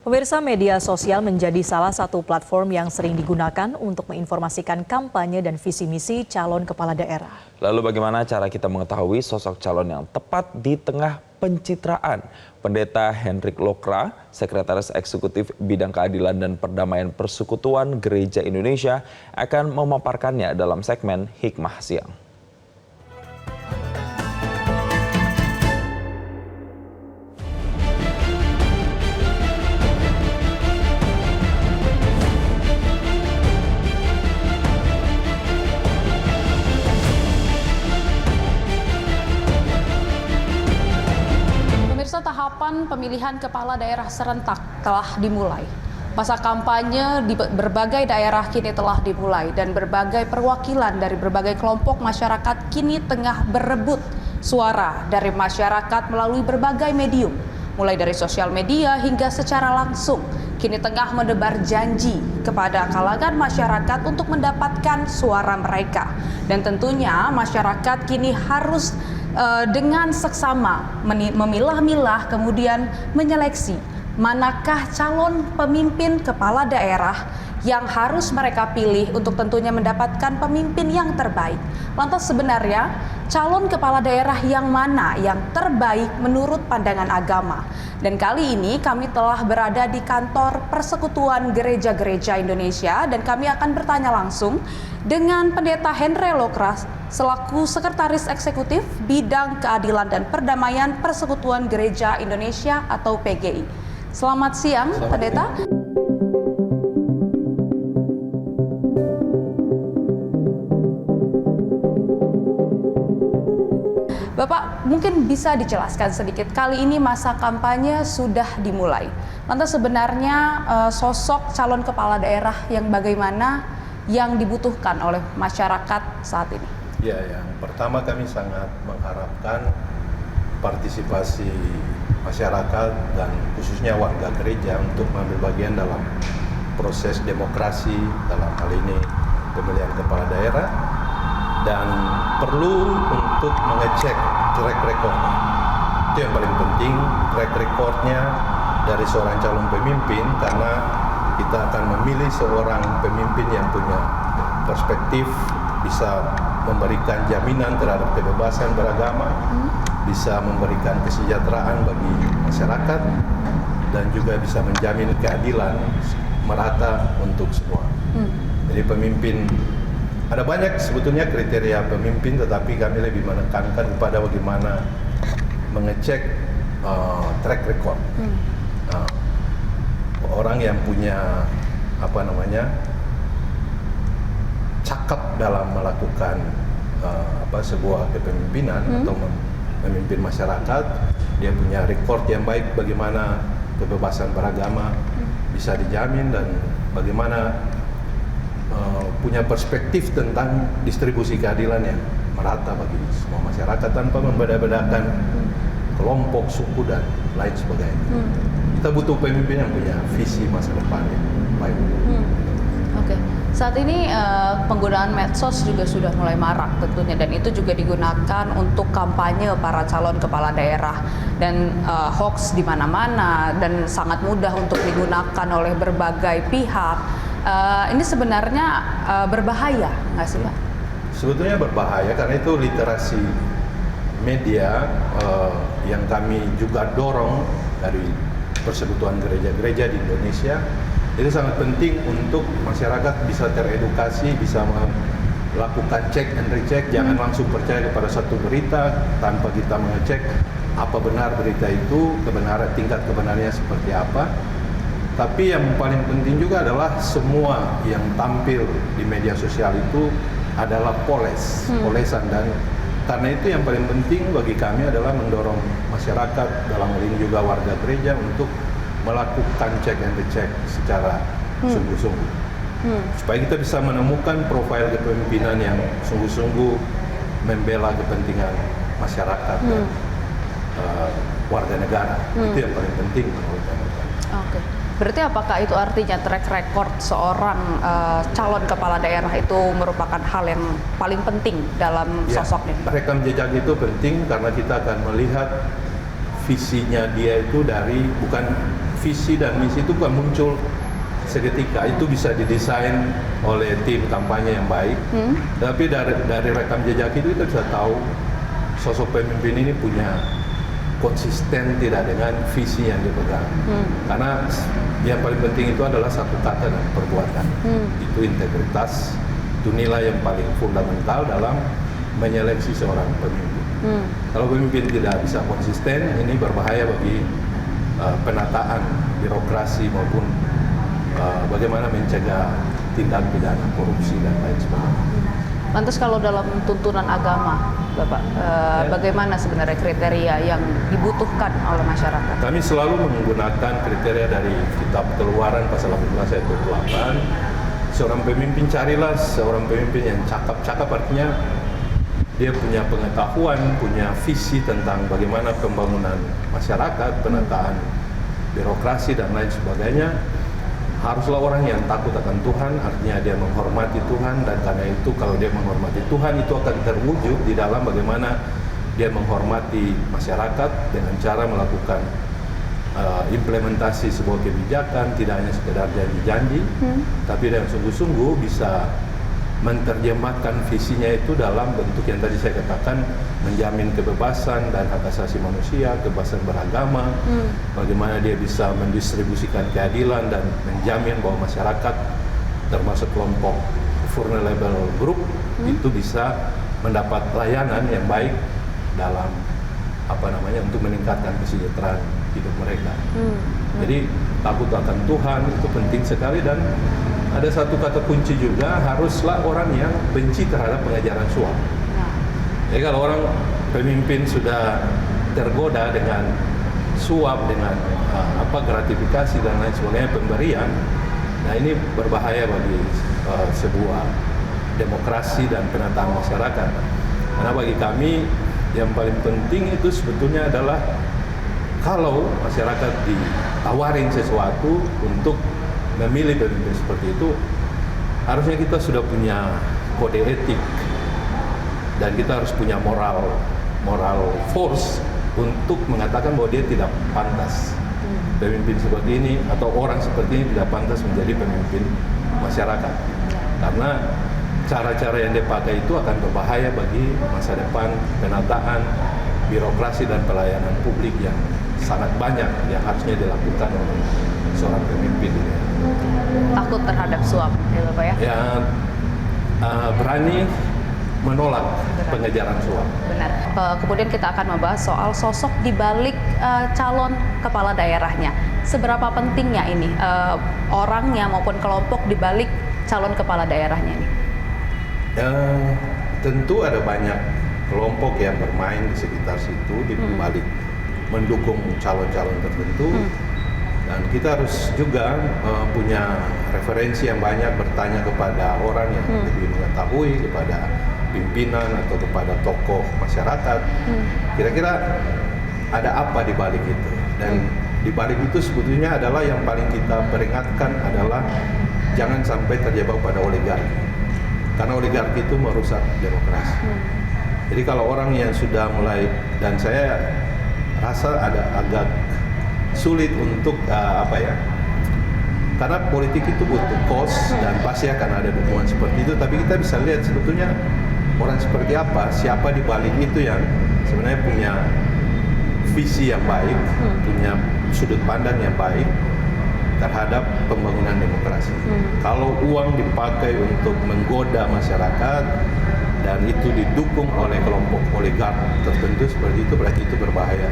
Pemirsa, media sosial menjadi salah satu platform yang sering digunakan untuk menginformasikan kampanye dan visi misi calon kepala daerah. Lalu bagaimana cara kita mengetahui sosok calon yang tepat di tengah pencitraan? Pendeta Hendrik Lokra, Sekretaris Eksekutif Bidang Keadilan dan Perdamaian Persekutuan Gereja Indonesia, akan memaparkannya dalam segmen Hikmah Siang. Tahapan pemilihan kepala daerah serentak telah dimulai. Masa kampanye di berbagai daerah kini telah dimulai dan berbagai perwakilan dari berbagai kelompok masyarakat kini tengah berebut suara dari masyarakat melalui berbagai medium, mulai dari sosial media hingga secara langsung. Kini tengah mendebar janji kepada kalangan masyarakat untuk mendapatkan suara mereka. Dan tentunya masyarakat kini harus dengan seksama memilah-milah kemudian menyeleksi manakah calon pemimpin kepala daerah yang harus mereka pilih untuk tentunya mendapatkan pemimpin yang terbaik. Lantas sebenarnya calon kepala daerah yang mana yang terbaik menurut pandangan agama? Dan kali ini kami telah berada di kantor Persekutuan Gereja-Gereja Indonesia dan kami akan bertanya langsung dengan Pendeta Hendrik Lokra selaku Sekretaris Eksekutif Bidang Keadilan dan Perdamaian Persekutuan Gereja Indonesia atau PGI. Selamat siang, Pendeta. Bapak, mungkin bisa dijelaskan sedikit, kali ini masa kampanye sudah dimulai. Lantas sebenarnya sosok calon kepala daerah yang bagaimana yang dibutuhkan oleh masyarakat saat ini? Ya, yang pertama kami sangat mengharapkan partisipasi masyarakat dan khususnya warga gereja untuk mengambil bagian dalam proses demokrasi, dalam hal ini pemilihan kepala daerah, dan perlu untuk mengecek track record. Itu yang paling penting, track recordnya dari seorang calon pemimpin, karena kita akan memilih seorang pemimpin yang punya perspektif, bisa memberikan jaminan terhadap kebebasan beragama, bisa memberikan kesejahteraan bagi masyarakat, dan juga bisa menjamin keadilan merata untuk semua. Jadi pemimpin, ada banyak sebetulnya kriteria pemimpin, tetapi kami lebih menekankan kepada bagaimana mengecek track record. Orang yang punya cakap dalam melakukan sebuah kepemimpinan atau memimpin masyarakat, dia punya rekor yang baik bagaimana kebebasan beragama bisa dijamin dan bagaimana punya perspektif tentang distribusi keadilan yang merata bagi semua masyarakat tanpa membeda-bedakan kelompok, suku, dan lain sebagainya. Kita butuh pemimpin yang punya visi masa depan yang baik. Oke. Saat ini penggunaan medsos juga sudah mulai marak tentunya, dan itu juga digunakan untuk kampanye para calon kepala daerah, dan hoax di mana-mana dan sangat mudah untuk digunakan oleh berbagai pihak. Ini sebenarnya berbahaya nggak sih, Pak? Sebetulnya berbahaya karena itu literasi media yang kami juga dorong dari Persekutuan Gereja-Gereja di Indonesia. Itu sangat penting untuk masyarakat bisa teredukasi, bisa melakukan cek and recheck, jangan langsung percaya kepada satu berita tanpa kita mengecek apa benar berita itu, tingkat kebenarannya seperti apa. Tapi yang paling penting juga adalah semua yang tampil di media sosial itu adalah polesan, dan karena itu yang paling penting bagi kami adalah mendorong masyarakat, dalam hal ini juga warga gereja, untuk melakukan check and recheck secara sungguh-sungguh. Supaya kita bisa menemukan profil kepemimpinan yang sungguh-sungguh membela kepentingan masyarakat dan warga negara. Itu yang paling penting menurut kami. Oke. Berarti apakah itu artinya track record seorang calon kepala daerah itu merupakan hal yang paling penting dalam sosoknya? Rekam jejak itu penting karena kita akan melihat visinya dia itu dari bukan visi dan misi itu kan muncul seketika. Itu bisa didesain oleh tim kampanye yang baik. Tapi dari rekam jejak itu kita bisa tahu sosok pemimpin ini punya konsisten tidak dengan visi yang dipegang. Karena yang paling penting itu adalah satu kata dan perbuatan. Itu integritas, itu nilai yang paling fundamental dalam menyeleksi seorang pemimpin. Kalau pemimpin tidak bisa konsisten, ini berbahaya bagi penataan birokrasi maupun bagaimana mencegah tindak pidana korupsi dan lain sebagainya. Lantas kalau dalam tuntunan agama, Bapak, bagaimana sebenarnya kriteria yang dibutuhkan oleh masyarakat? Kami selalu menggunakan kriteria dari Kitab Keluaran pasal 18 ayat 28. Seorang pemimpin, carilah seorang pemimpin yang cakap. Cakap artinya dia punya pengetahuan, punya visi tentang bagaimana pembangunan masyarakat, penataan birokrasi dan lain sebagainya. Haruslah orang yang takut akan Tuhan, artinya dia menghormati Tuhan, dan karena itu kalau dia menghormati Tuhan itu akan terwujud di dalam bagaimana dia menghormati masyarakat dengan cara melakukan implementasi sebuah kebijakan, tidak hanya sekedar janji-janji, tapi dengan sungguh-sungguh bisa menerjemahkan visinya itu dalam bentuk yang tadi saya katakan, menjamin kebebasan dan hak asasi manusia, kebebasan beragama, bagaimana dia bisa mendistribusikan keadilan dan menjamin bahwa masyarakat termasuk kelompok vulnerable group itu bisa mendapat layanan yang baik dalam untuk meningkatkan kesejahteraan hidup mereka. Jadi takut akan Tuhan itu penting sekali, dan ada satu kata kunci juga, haruslah orang yang benci terhadap pengajaran suap. Jadi kalau orang pemimpin sudah tergoda dengan suap, dengan gratifikasi dan lain sebagainya, pemberian, nah ini berbahaya bagi sebuah demokrasi dan penataan masyarakat. Karena bagi kami yang paling penting itu sebetulnya adalah kalau masyarakat ditawarin sesuatu untuk memilih pemimpin seperti itu, harusnya kita sudah punya kode etik dan kita harus punya moral force untuk mengatakan bahwa dia tidak pantas pemimpin seperti ini, atau orang seperti ini tidak pantas menjadi pemimpin masyarakat. Karena cara-cara yang dia pakai itu akan berbahaya bagi masa depan penataan birokrasi dan pelayanan publik yang sangat banyak yang harusnya dilakukan oleh seorang pemimpin ini. Takut terhadap suap, ya Bapak ya? Ya, berani menolak pengejaran suap. Benar. Kemudian kita akan membahas soal sosok di balik calon kepala daerahnya. Seberapa pentingnya ini orangnya maupun kelompok di balik calon kepala daerahnya ini? Tentu ada banyak kelompok yang bermain di sekitar situ, di balik mendukung calon-calon tertentu. Dan kita harus juga punya referensi yang banyak, bertanya kepada orang yang lebih mengetahui, kepada pimpinan atau kepada tokoh masyarakat. Kira-kira ada apa di balik itu? Dan di balik itu sebetulnya adalah yang paling kita peringatkan adalah jangan sampai terjebak pada oligarki. Karena oligarki itu merusak demokrasi. Jadi kalau orang yang sudah mulai, dan saya rasa ada agak sulit untuk karena politik itu butuh cost dan pasti akan ada dukungan seperti itu, tapi kita bisa lihat sebetulnya orang seperti apa, siapa di balik itu yang sebenarnya punya visi yang baik, punya sudut pandang yang baik terhadap pembangunan demokrasi. Kalau uang dipakai untuk menggoda masyarakat dan itu didukung oleh kelompok oligark tertentu seperti itu, berarti itu berbahaya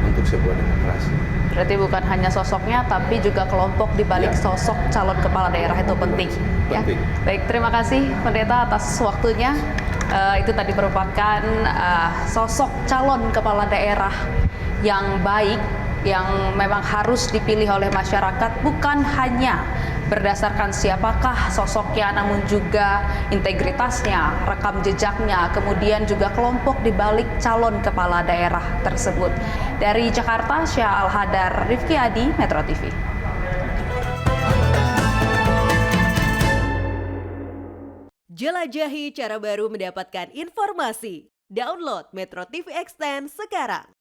untuk sebuah demokrasi. Berarti bukan hanya sosoknya, tapi juga kelompok di balik sosok calon kepala daerah itu penting. Penting. Ya? Baik, terima kasih Pendeta atas waktunya. Itu tadi merupakan sosok calon kepala daerah yang baik, yang memang harus dipilih oleh masyarakat, bukan hanya berdasarkan siapakah sosoknya, namun juga integritasnya, rekam jejaknya, kemudian juga kelompok di balik calon kepala daerah tersebut. Dari Jakarta, Syah Al-Hadar, Rifki Adi, Metro TV. Jelajahi cara baru mendapatkan informasi. Download Metro TV Extend sekarang.